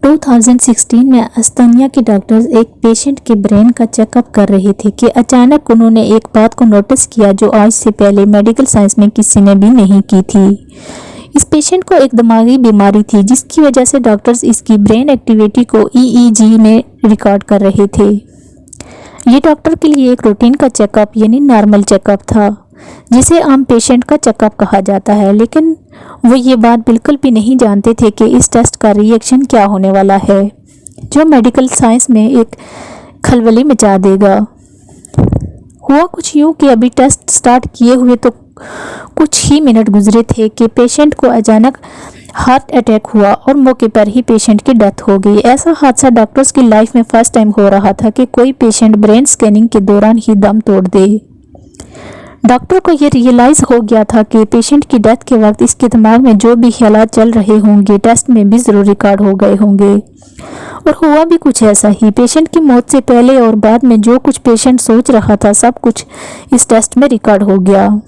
2016 में अस्तानिया के डॉक्टर्स एक पेशेंट के ब्रेन का चेकअप कर रहे थे कि अचानक उन्होंने एक बात को नोटिस किया जो आज से पहले मेडिकल साइंस में किसी ने भी नहीं की थी। इस पेशेंट को एक दिमागी बीमारी थी जिसकी वजह से डॉक्टर्स इसकी ब्रेन एक्टिविटी को ईईजी में रिकॉर्ड कर रहे थे। ये डॉक्टर के लिए एक रूटीन का चेकअप यानी नॉर्मल चेकअप था, जिसे आम पेशेंट का चेकअप कहा जाता है, लेकिन वो ये बात बिल्कुल भी नहीं जानते थे कि इस टेस्ट का रिएक्शन क्या होने वाला है जो मेडिकल साइंस में एक खलबली मचा देगा। हुआ कुछ यूं कि अभी टेस्ट स्टार्ट किए हुए तो कुछ ही मिनट गुजरे थे कि पेशेंट को अचानक हार्ट अटैक हुआ और मौके पर ही पेशेंट की डेथ हो गई। ऐसा हादसा डॉक्टर्स की लाइफ में फर्स्ट टाइम हो रहा था कि कोई पेशेंट ब्रेन स्कैनिंग के दौरान ही दम तोड़ दे। डॉक्टर को ये रियलाइज हो गया था कि पेशेंट की डेथ के वक्त इसके दिमाग में जो भी ख्यालात चल रहे होंगे टेस्ट में भी जरूर रिकॉर्ड हो गए होंगे। और हुआ भी कुछ ऐसा ही। पेशेंट की मौत से पहले और बाद में जो कुछ पेशेंट सोच रहा था सब कुछ इस टेस्ट में रिकॉर्ड हो गया।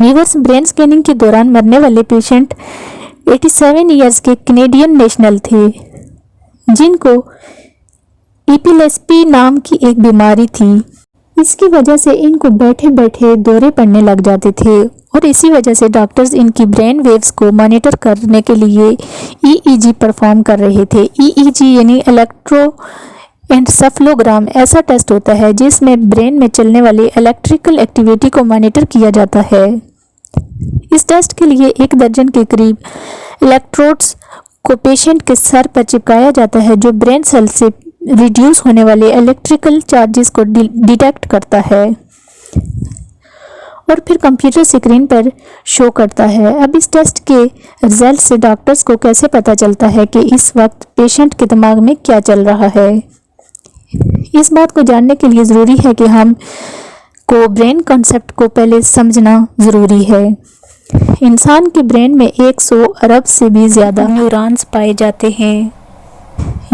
वीवर्स, ब्रेन स्कैनिंग के दौरान मरने वाले पेशेंट 87 इयर्स के कैनेडियन नेशनल थे जिनको एपिलेप्सी नाम की एक बीमारी थी। इसकी वजह से इनको बैठे बैठे दौरे पड़ने लग जाते थे और इसी वजह से डॉक्टर्स इनकी ब्रेन वेव्स को मॉनिटर करने के लिए ईईजी परफॉर्म कर रहे थे। ईईजी यानी इलेक्ट्रोएन्सेफलोग्राम ऐसा टेस्ट होता है जिसमें ब्रेन में चलने वाली इलेक्ट्रिकल एक्टिविटी को मॉनिटर किया जाता है। इस टेस्ट के लिए 1 दर्जन के करीब इलेक्ट्रोड्स को पेशेंट के सर पर चिपकाया जाता है जो ब्रेन सेल से रिड्यूस होने वाले इलेक्ट्रिकल चार्जेस को डिटेक्ट करता है और फिर कंप्यूटर स्क्रीन पर शो करता है। अब इस टेस्ट के रिजल्ट से डॉक्टर्स को कैसे पता चलता है कि इस वक्त पेशेंट के दिमाग में क्या चल रहा है? इस बात को जानने के लिए ज़रूरी है कि हम को ब्रेन कॉन्सेप्ट को पहले समझना ज़रूरी है। इंसान के ब्रेन में 100 अरब से भी ज़्यादा न्यूरॉन्स पाए जाते हैं।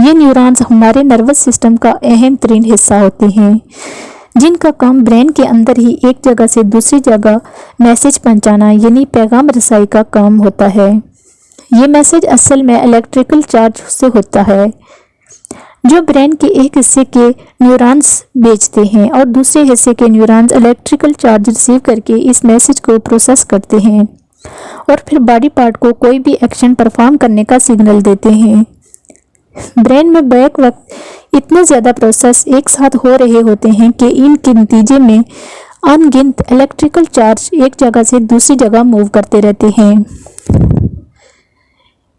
ये न्यूरॉन्स हमारे नर्वस सिस्टम का अहम तरीन हिस्सा होते हैं जिनका काम ब्रेन के अंदर ही एक जगह से दूसरी जगह मैसेज पहुंचाना यानी पैगाम रसाई का काम होता है। ये मैसेज असल में इलेक्ट्रिकल चार्ज से होता है जो ब्रेन के एक हिस्से के न्यूरॉन्स भेजते हैं और दूसरे हिस्से के न्यूरॉन्स इलेक्ट्रिकल चार्ज रिसीव करके इस मैसेज को प्रोसेस करते हैं और फिर बॉडी पार्ट को कोई भी एक्शन परफॉर्म करने का सिग्नल देते हैं। ब्रेन में बैक वक्त इतने ज़्यादा प्रोसेस एक साथ हो रहे होते हैं कि इनके नतीजे में अनगिनत इलेक्ट्रिकल चार्ज एक जगह से दूसरी जगह मूव करते रहते हैं।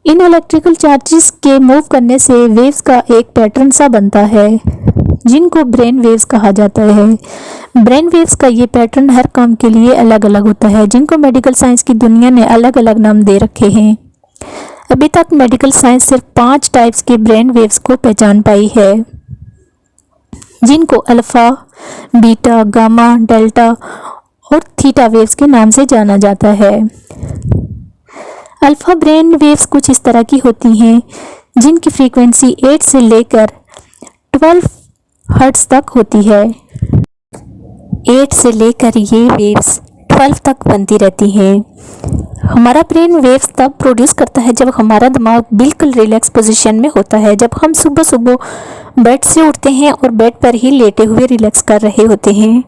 इन इलेक्ट्रिकल चार्जेस के मूव करने से वेव्स का एक पैटर्न सा बनता है जिनको ब्रेन वेव्स कहा जाता है। ब्रेन वेव्स का ये पैटर्न हर काम के लिए अलग अलग होता है जिनको मेडिकल साइंस की दुनिया ने अलग अलग नाम दे रखे हैं। अभी तक मेडिकल साइंस सिर्फ 5 टाइप्स के ब्रेन वेव्स को पहचान पाई है जिनको अल्फा, बीटा, गामा, डेल्टा और थीटा वेव्स के नाम से जाना जाता है। अल्फा ब्रेन वेव्स कुछ इस तरह की होती हैं जिनकी फ्रीक्वेंसी 8 से लेकर 12 हर्ट्ज तक होती है। 8 से लेकर ये वेव्स 12 तक बनती रहती हैं। हमारा ब्रेन वेव्स तब प्रोड्यूस करता है जब हमारा दिमाग बिल्कुल रिलैक्स पोजीशन में होता है, जब हम सुबह सुबह बेड से उठते हैं और बेड पर ही लेटे हुए रिलैक्स कर रहे होते हैं।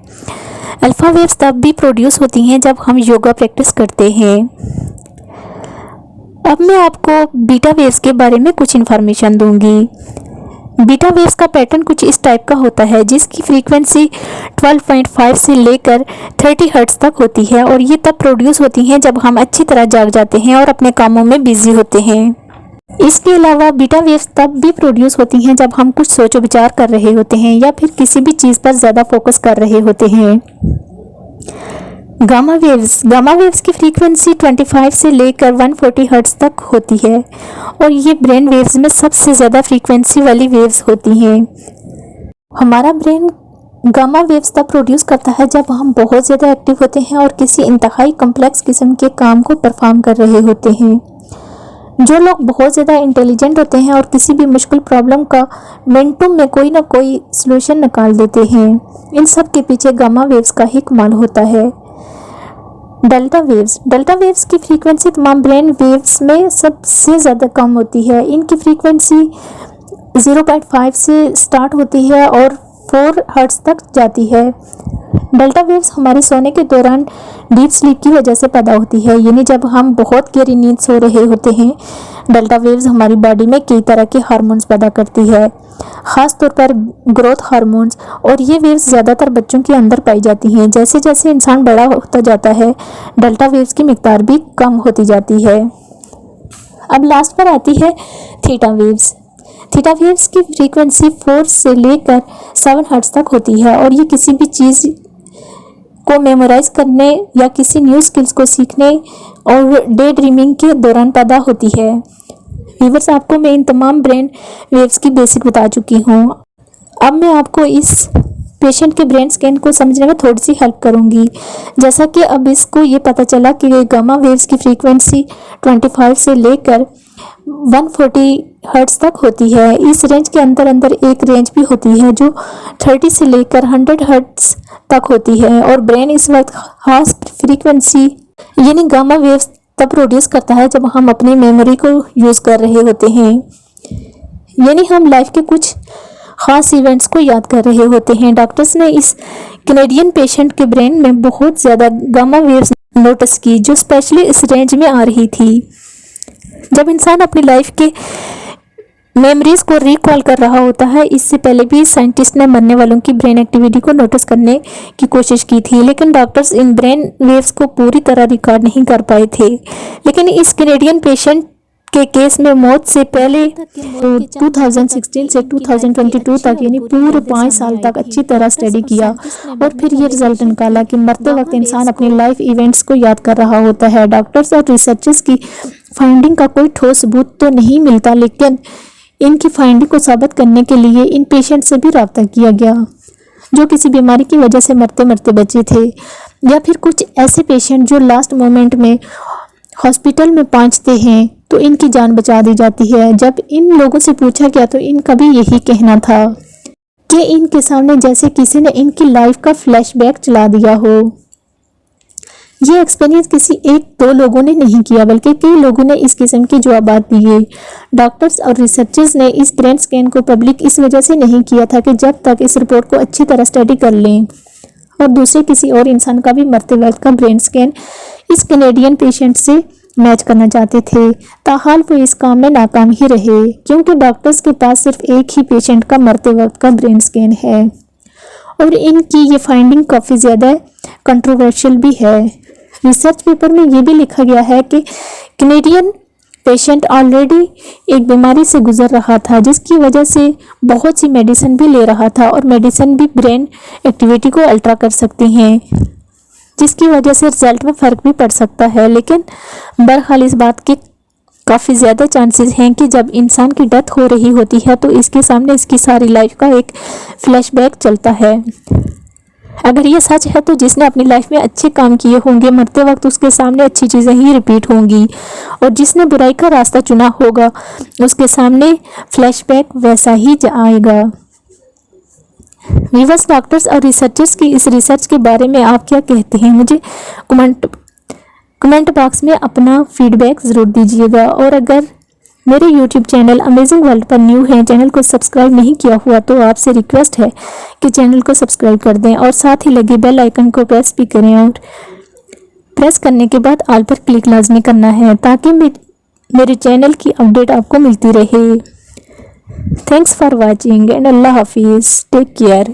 अल्फा वेव्स तब भी प्रोड्यूस होती हैं जब हम योगा प्रैक्टिस करते हैं। अब मैं आपको बीटा वेव्स के बारे में कुछ इन्फॉर्मेशन दूंगी। बीटा वेव्स का पैटर्न कुछ इस टाइप का होता है जिसकी फ्रीक्वेंसी 12.5 से लेकर 30 हर्ट्ज तक होती है और ये तब प्रोड्यूस होती हैं जब हम अच्छी तरह जाग जाते हैं और अपने कामों में बिजी होते हैं। इसके अलावा बीटा वेव्स तब भी प्रोड्यूस होती हैं जब हम कुछ सोचो विचार कर रहे होते हैं या फिर किसी भी चीज़ पर ज़्यादा फोकस कर रहे होते हैं। गामा वेव्स की फ्रीक्वेंसी 25 से लेकर 140 हर्ट्ज तक होती है और ये ब्रेन वेव्स में सबसे ज़्यादा फ्रीक्वेंसी वाली वेव्स होती हैं। हमारा ब्रेन गामा वेव्स तब प्रोड्यूस करता है जब हम बहुत ज़्यादा एक्टिव होते हैं और किसी इंतहाई कॉम्प्लेक्स किस्म के काम को परफॉर्म कर रहे होते हैं। जो लोग बहुत ज़्यादा इंटेलिजेंट होते हैं और किसी भी मुश्किल प्रॉब्लम का मिनटों में कोई ना कोई सलूशन निकाल देते हैं, इन सब के पीछे गामा वेव्स का ही कमाल होता है। डेल्टा वेव्स की फ्रीक्वेंसी तमाम ब्रेन वेव्स में सबसे ज़्यादा कम होती है। इनकी फ्रीक्वेंसी 0.5 से स्टार्ट होती है और 4 हर्ट्ज तक जाती है। डेल्टा वेव्स हमारे सोने के दौरान डीप स्लीप की वजह से पैदा होती है, यानी जब हम बहुत गहरी नींद सो रहे होते हैं। डेल्टा वेव्स हमारी बॉडी में कई तरह के हार्मोन्स पैदा करती है, ख़ास तौर पर ग्रोथ हार्मोन्स, और ये वेव्स ज़्यादातर बच्चों के अंदर पाई जाती हैं। जैसे जैसे इंसान बड़ा होता जाता है, डेल्टा वेव्स की मिकदार भी कम होती जाती है। अब लास्ट पर आती है थीटा वेव्स। थीटा वेव्स की फ्रीक्वेंसी 4 से लेकर 7 हर्ट्ज तक होती है और ये किसी भी चीज़ को मेमोराइज करने या किसी न्यू स्किल्स को सीखने और डे ड्रीमिंग के दौरान पैदा होती है। व्यूअर्स, आपको मैं इन तमाम ब्रेन वेव्स की बेसिक बता चुकी हूँ। अब मैं आपको इस पेशेंट के ब्रेन स्कैन को समझने में थोड़ी सी हेल्प करूँगी। जैसा कि अब इसको ये पता चला कि गामा वेव्स की फ्रीक्वेंसी 25 से लेकर 140 हर्ट्ज तक होती है। इस रेंज के अंदर अंदर एक रेंज भी होती है जो 30 से लेकर 100 हर्ट्ज तक होती है, और ब्रेन इस वक्त खास फ्रीक्वेंसी यानी गामा वेव्स तब प्रोड्यूस करता है जब हम अपनी मेमोरी को यूज़ कर रहे होते हैं, यानी हम लाइफ के कुछ ख़ास इवेंट्स को याद कर रहे होते हैं। डॉक्टर्स ने इस कैनेडियन पेशेंट के ब्रेन में बहुत ज़्यादा गामा वेव्स नोटिस की, जो स्पेशली इस रेंज में आ रही थी। जब इंसान अपनी लाइफ के मेमोरीज को रिकॉल कर रहा होता है, इससे पहले भी साइंटिस्ट ने मरने वालों की ब्रेन एक्टिविटी को नोटिस करने की कोशिश की थी, लेकिन डॉक्टर्स इन ब्रेन वेव्स को पूरी तरह रिकॉर्ड नहीं कर पाए थे। लेकिन इस कैनेडियन पेशेंट के केस में मौत से पहले 2016 से 2022 तक यानी पूरे 5 साल तक अच्छी तरह स्टडी किया और फिर ये रिजल्ट निकाला कि मरते वक्त इंसान अपनी लाइफ इवेंट्स को याद कर रहा होता है। डॉक्टर्स और रिसर्चर्स की फाइंडिंग का कोई ठोस सबूत तो नहीं मिलता, लेकिन इनकी फाइंडिंग को साबित करने के लिए इन पेशेंट से भी रब्ता किया गया जो किसी बीमारी की वजह से मरते मरते बचे थे, या फिर कुछ ऐसे पेशेंट जो लास्ट मोमेंट में हॉस्पिटल में पहुंचते हैं तो इनकी जान बचा दी जाती है। जब इन लोगों से पूछा गया तो इनका भी यही कहना था कि इनके सामने जैसे किसी ने इनकी लाइफ का फ्लैशबैक चला दिया हो। ये एक्सपीरियंस किसी 1-2 लोगों ने नहीं किया, बल्कि कई लोगों ने इस किस्म की जवाबात दिए। डॉक्टर्स और रिसर्चर्स ने इस ब्रेन स्कैन को पब्लिक इस वजह से नहीं किया था कि जब तक इस रिपोर्ट को अच्छी तरह स्टडी कर लें और दूसरे किसी और इंसान का भी मरते वक्त का ब्रेन स्कैन इस कैनेडियन पेशेंट से मैच करना चाहते थे। ताहाल वो इस काम में नाकाम ही रहे, क्योंकि डॉक्टर्स के पास सिर्फ एक ही पेशेंट का मरते वक्त का ब्रेन स्कैन है और इनकी ये फाइंडिंग काफ़ी ज़्यादा कंट्रोवर्शियल भी है। रिसर्च पेपर में ये भी लिखा गया है कि कैनेडियन पेशेंट ऑलरेडी एक बीमारी से गुजर रहा था, जिसकी वजह से बहुत सी मेडिसिन भी ले रहा था, और मेडिसिन भी ब्रेन एक्टिविटी को अल्टर कर सकती हैं, जिसकी वजह से रिजल्ट में फ़र्क भी पड़ सकता है। लेकिन बहरहाल इस बात के काफ़ी ज़्यादा चांसेस हैं कि जब इंसान की डेथ हो रही होती है तो इसके सामने इसकी सारी लाइफ का एक फ्लैशबैक चलता है। अगर ये सच है तो जिसने अपनी लाइफ में अच्छे काम किए होंगे मरते वक्त उसके सामने अच्छी चीज़ें ही रिपीट होंगी, और जिसने बुराई का रास्ता चुना होगा उसके सामने फ्लैशबैक वैसा ही आएगा। व्यूअर्स, डॉक्टर्स और रिसर्चर्स की इस रिसर्च के बारे में आप क्या कहते हैं, मुझे कमेंट बॉक्स में अपना फीडबैक ज़रूर दीजिएगा। और अगर मेरे YouTube चैनल अमेजिंग वर्ल्ड पर न्यू हैं, चैनल को सब्सक्राइब नहीं किया हुआ, तो आपसे रिक्वेस्ट है कि चैनल को सब्सक्राइब कर दें और साथ ही लगे बेल आइकन को प्रेस भी करें, और प्रेस करने के बाद ऑल पर क्लिक लाजमी करना है ताकि मेरे चैनल की अपडेट आपको मिलती रहे। थैंक्स फॉर वॉचिंग एंड अल्लाह हाफिज़, टेक केयर।